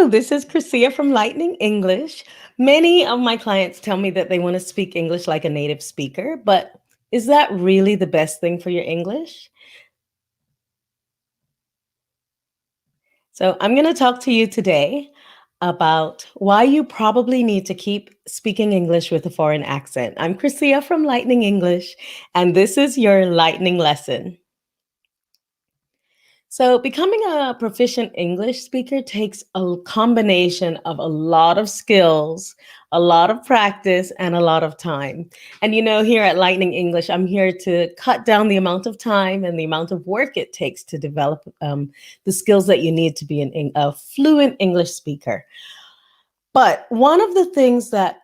Hello, this is Chrisia from Lightning English. Many of my clients tell me that they want to speak English like a native speaker, but is that really the best thing for your English? So, I'm going to talk to you today about why you probably need to keep speaking English with a foreign accent. I'm Chrisia from Lightning English, and this is your lightning lesson. So, becoming a proficient English speaker takes a combination of a lot of skills, a lot of practice, and a lot of time. And here at Lightning English, I'm here to cut down the amount of time and the amount of work it takes to develop the skills that you need to be a fluent English speaker. But one of the things that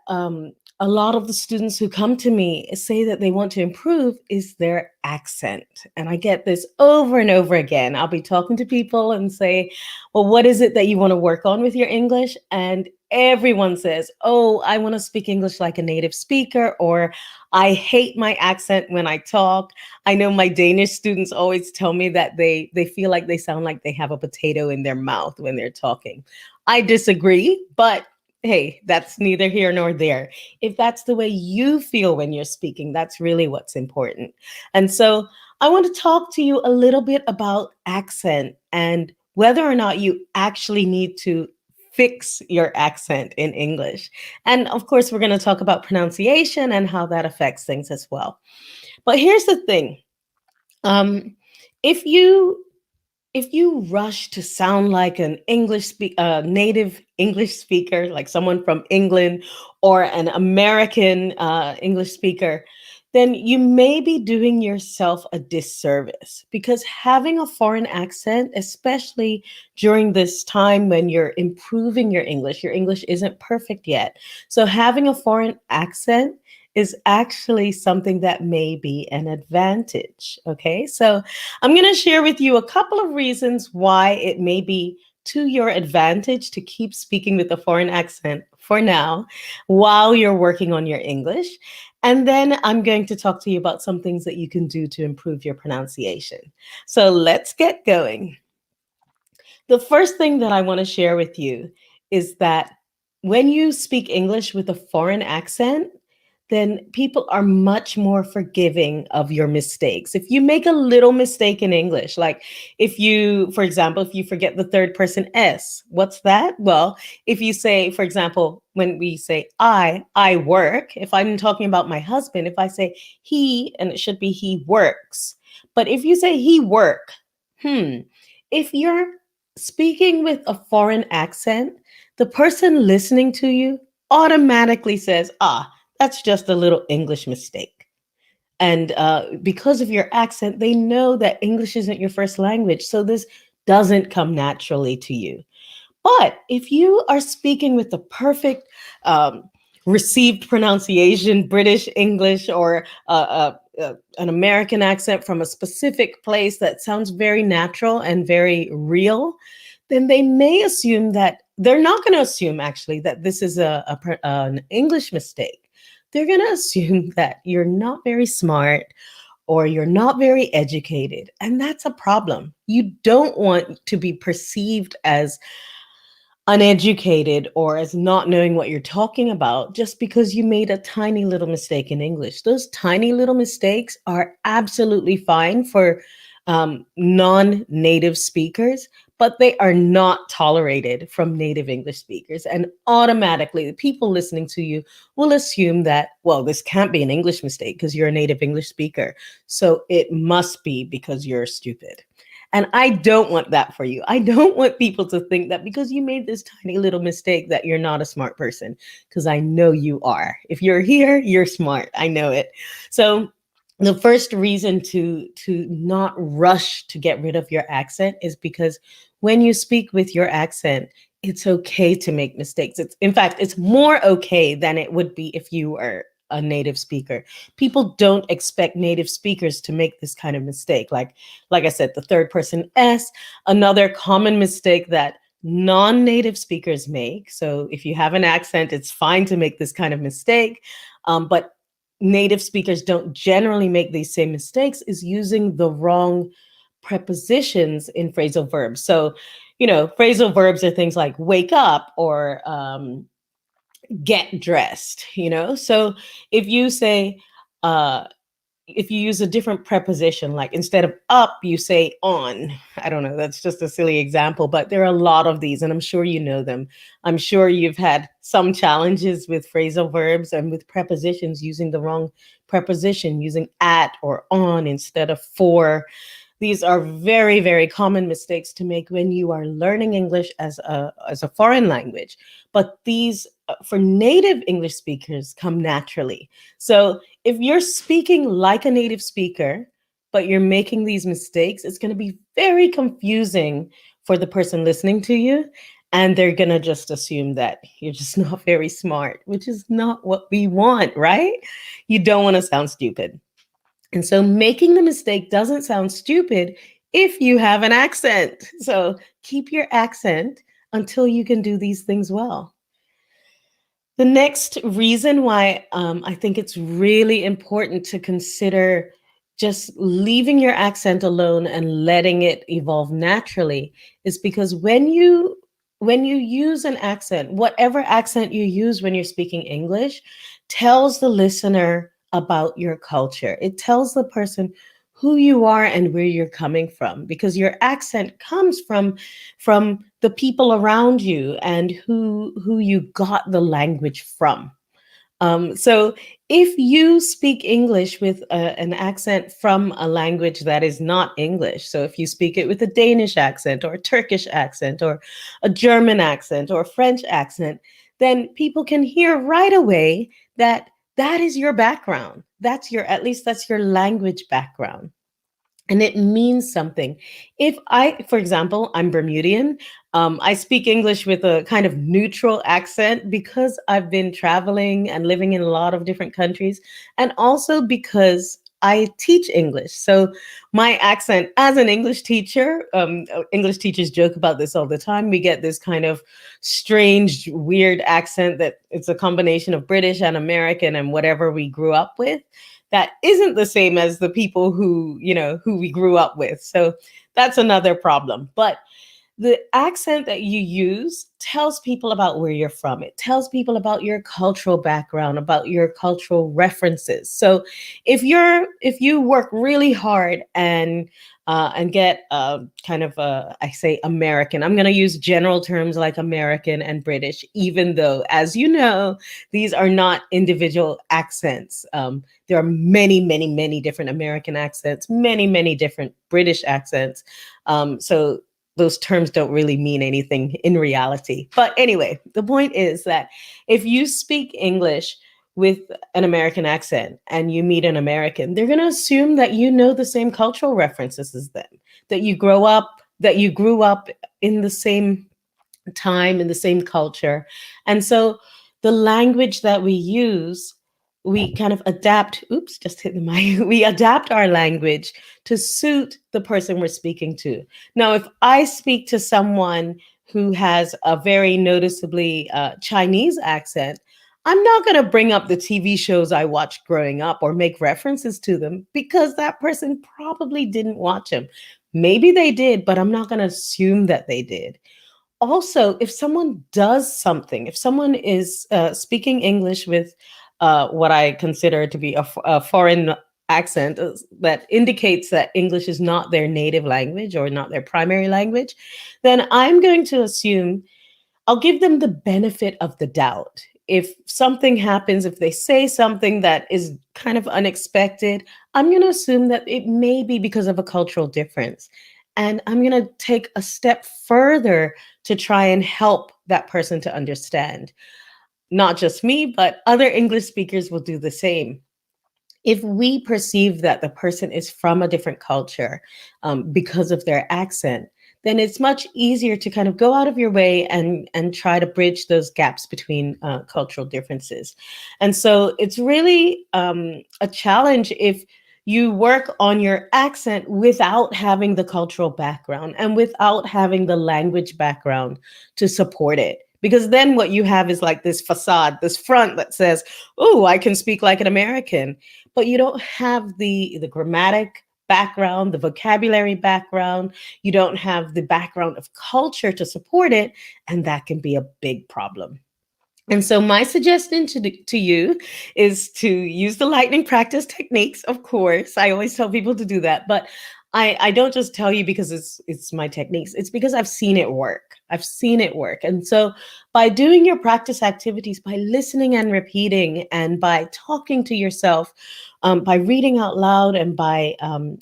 a lot of the students who come to me say that they want to improve is their accent. And I get this over and over again. I'll be talking to people and say, well, what is it that you want to work on with your English? And everyone says, oh, I want to speak English like a native speaker, or I hate my accent when I talk. I know my Danish students always tell me that they feel like they sound like they have a potato in their mouth when they're talking. I disagree, but hey, that's neither here nor there. If that's the way you feel when you're speaking, that's really what's important. And so I want to talk to you a little bit about accent and whether or not you actually need to fix your accent in English. And of course, we're going to talk about pronunciation and how that affects things as well. But here's the thing. Um, if you if you rush to sound like an native English speaker, like someone from England or an American English speaker, then you may be doing yourself a disservice because having a foreign accent, especially during this time when you're improving your English isn't perfect yet. So having a foreign accent is actually something that may be an advantage. Okay, so I'm going to share with you a couple of reasons why it may be to your advantage to keep speaking with a foreign accent for now while you're working on your English. And then I'm going to talk to you about some things that you can do to improve your pronunciation. So let's get going. The first thing that I want to share with you is that when you speak English with a foreign accent, then people are much more forgiving of your mistakes. If you make a little mistake in English, like for example, if you forget the third person S, what's that? Well, if you say, for example, when we say I work, if I'm talking about my husband, if I say he, and it should be he works. But if you say he work, if you're speaking with a foreign accent, the person listening to you automatically says, that's just a little English mistake. And because of your accent, they know that English isn't your first language. So this doesn't come naturally to you. But if you are speaking with the perfect received pronunciation, British English, or an American accent from a specific place that sounds very natural and very real, then they may assume that they're not going to assume actually that this is an English mistake. They're going to assume that you're not very smart or you're not very educated. And that's a problem. You don't want to be perceived as uneducated or as not knowing what you're talking about just because you made a tiny little mistake in English. Those tiny little mistakes are absolutely fine for non-native speakers, but they are not tolerated from native English speakers. And automatically, the people listening to you will assume that, well, this can't be an English mistake because you're a native English speaker. So it must be because you're stupid. And I don't want that for you. I don't want people to think that because you made this tiny little mistake that you're not a smart person, because I know you are. If you're here, you're smart. I know it. So the first reason to not rush to get rid of your accent is because when you speak with your accent, it's okay to make mistakes. In fact, it's more okay than it would be if you were a native speaker. People don't expect native speakers to make this kind of mistake. Like I said, the third person S, another common mistake that non-native speakers make. So if you have an accent, it's fine to make this kind of mistake. But native speakers don't generally make these same mistakes, is using the wrong prepositions in phrasal verbs. So phrasal verbs are things like wake up or get dressed. So if you say, uh, if you use a different preposition, like instead of up, you say on. I don't know, that's just a silly example, but there are a lot of these, and I'm sure you know them. I'm sure you've had some challenges with phrasal verbs and with prepositions using the wrong preposition, using at or on instead of for. These are very, very common mistakes to make when you are learning English as a foreign language. But these, for native English speakers, come naturally. So if you're speaking like a native speaker, but you're making these mistakes, it's going to be very confusing for the person listening to you. And they're going to just assume that you're just not very smart, which is not what we want, right? You don't want to sound stupid. And so making the mistake doesn't sound stupid if you have an accent. So keep your accent until you can do these things well. The next reason why I think it's really important to consider just leaving your accent alone and letting it evolve naturally is because when you use an accent, whatever accent you use when you're speaking English, tells the listener about your culture. It tells the person who you are and where you're coming from, because your accent comes from the people around you and who you got the language from. So if you speak English with an accent from a language that is not English, so if you speak it with a Danish accent or a Turkish accent or a German accent or a French accent, then people can hear right away that that is your background. At least that's your language background, and it means something. If I, for example, I'm Bermudian, I speak English with a kind of neutral accent because I've been traveling and living in a lot of different countries, and also because I teach English. So my accent as an English teacher, English teachers joke about this all the time. We get this kind of strange, weird accent that it's a combination of British and American and whatever we grew up with, that isn't the same as the people who we grew up with. So that's another problem. But the accent that you use tells people about where you're from. It tells people about your cultural background, about your cultural references. So if you work really hard and get kind of I say American. I'm going to use general terms like American and British, even though, as you know, these are not individual accents. There are many, many, many different American accents, many, many different British accents. So those terms don't really mean anything in reality. But anyway, the point is that if you speak English with an American accent and you meet an American, they're going to assume that you know the same cultural references as them, that you grew up in the same time, in the same culture. And so the language that we use, we kind of adapt, oops, just hit the mic. We adapt our language to suit the person we're speaking to. Now, if I speak to someone who has a very noticeably Chinese accent, I'm not going to bring up the TV shows I watched growing up or make references to them because that person probably didn't watch them. Maybe they did, but I'm not going to assume that they did. Also, if someone does something, if someone is speaking English with what I consider to be a foreign accent that indicates that English is not their native language or not their primary language, then I'm going to assume I'll give them the benefit of the doubt. If something happens, if they say something that is kind of unexpected, I'm going to assume that it may be because of a cultural difference. And I'm going to take a step further to try and help that person to understand. Not just me, but other English speakers will do the same. If we perceive that the person is from a different culture because of their accent, then it's much easier to kind of go out of your way and try to bridge those gaps between cultural differences. And so it's really a challenge if you work on your accent without having the cultural background and without having the language background to support it. Because then what you have is like this facade, this front that says, oh, I can speak like an American, but you don't have the grammatic background, the vocabulary background, you don't have the background of culture to support it, and that can be a big problem. And so my suggestion to you is to use the lightning practice techniques, of course. I always tell people to do that, but I don't just tell you because it's my techniques. It's because I've seen it work. I've seen it work. And so by doing your practice activities, by listening and repeating, and by talking to yourself, by reading out loud, and by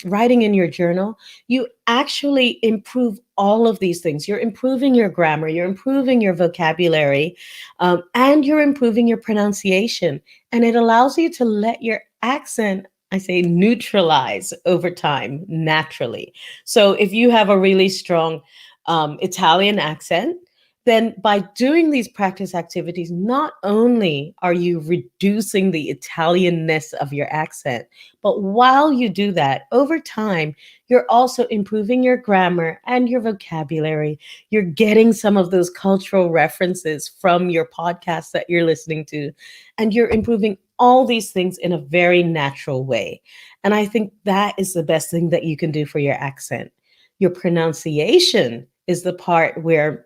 writing in your journal, you actually improve all of these things. You're improving your grammar, you're improving your vocabulary, and you're improving your pronunciation. And it allows you to let your accent, I say, neutralize over time naturally. So if you have a really strong Italian accent, then by doing these practice activities, not only are you reducing the Italianness of your accent, but while you do that, over time, you're also improving your grammar and your vocabulary. You're getting some of those cultural references from your podcasts that you're listening to, and you're improving all these things in a very natural way. And I think that is the best thing that you can do for your accent. Your pronunciation is the part where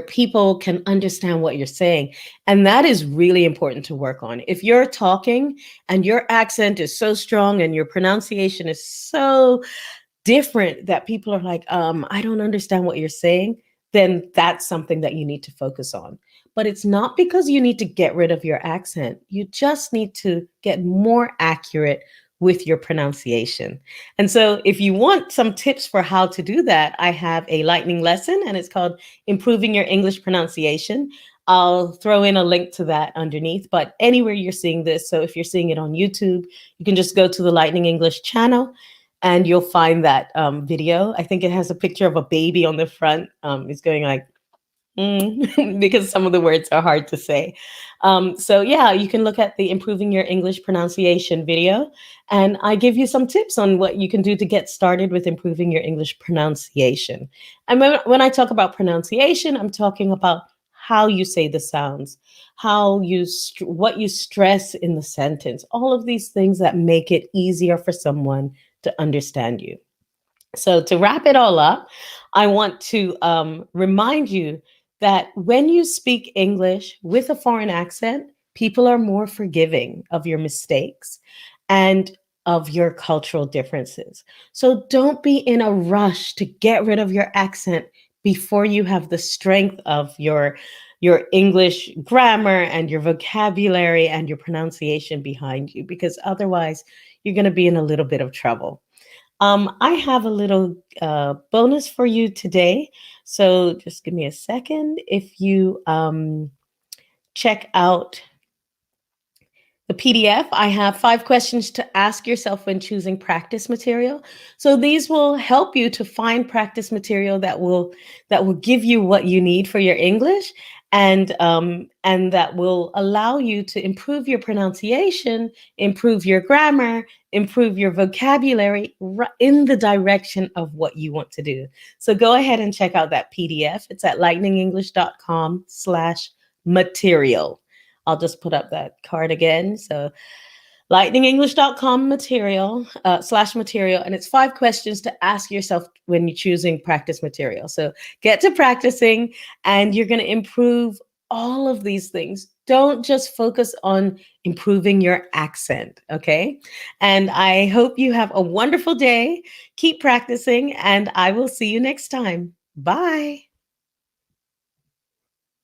people can understand what you're saying. And that is really important to work on. If you're talking and your accent is so strong and your pronunciation is so different that people are like, I don't understand what you're saying, then that's something that you need to focus on. But it's not because you need to get rid of your accent. You just need to get more accurate with your pronunciation. And so, if you want some tips for how to do that, I have a lightning lesson and it's called Improving Your English Pronunciation. I'll throw in a link to that underneath, but anywhere you're seeing this, so if you're seeing it on YouTube, you can just go to the Lightning English channel and you'll find that video. I think it has a picture of a baby on the front. It's going like, because some of the words are hard to say. So yeah, you can look at the Improving Your English Pronunciation video, and I give you some tips on what you can do to get started with improving your English pronunciation. And when I talk about pronunciation, I'm talking about how you say the sounds, how you what you stress in the sentence, all of these things that make it easier for someone to understand you. So to wrap it all up, I want to remind you that when you speak English with a foreign accent, people are more forgiving of your mistakes and of your cultural differences. So don't be in a rush to get rid of your accent before you have the strength of your English grammar and your vocabulary and your pronunciation behind you, because otherwise you're going to be in a little bit of trouble. I have a little bonus for you today. So just give me a second. If you check out the PDF, I have 5 questions to ask yourself when choosing practice material. So these will help you to find practice material that will give you what you need for your English, and that will allow you to improve your pronunciation, improve your grammar, improve your vocabulary in the direction of what you want to do. So go ahead and check out that PDF. It's at lightningenglish.com/material. I'll just put up that card again. So lightningenglish.com material /material, and it's 5 questions to ask yourself when you're choosing practice material. So get to practicing and you're going to improve all of these things. Don't just focus on improving your accent, okay? And I hope you have a wonderful day. Keep practicing, and I will see you next time. Bye.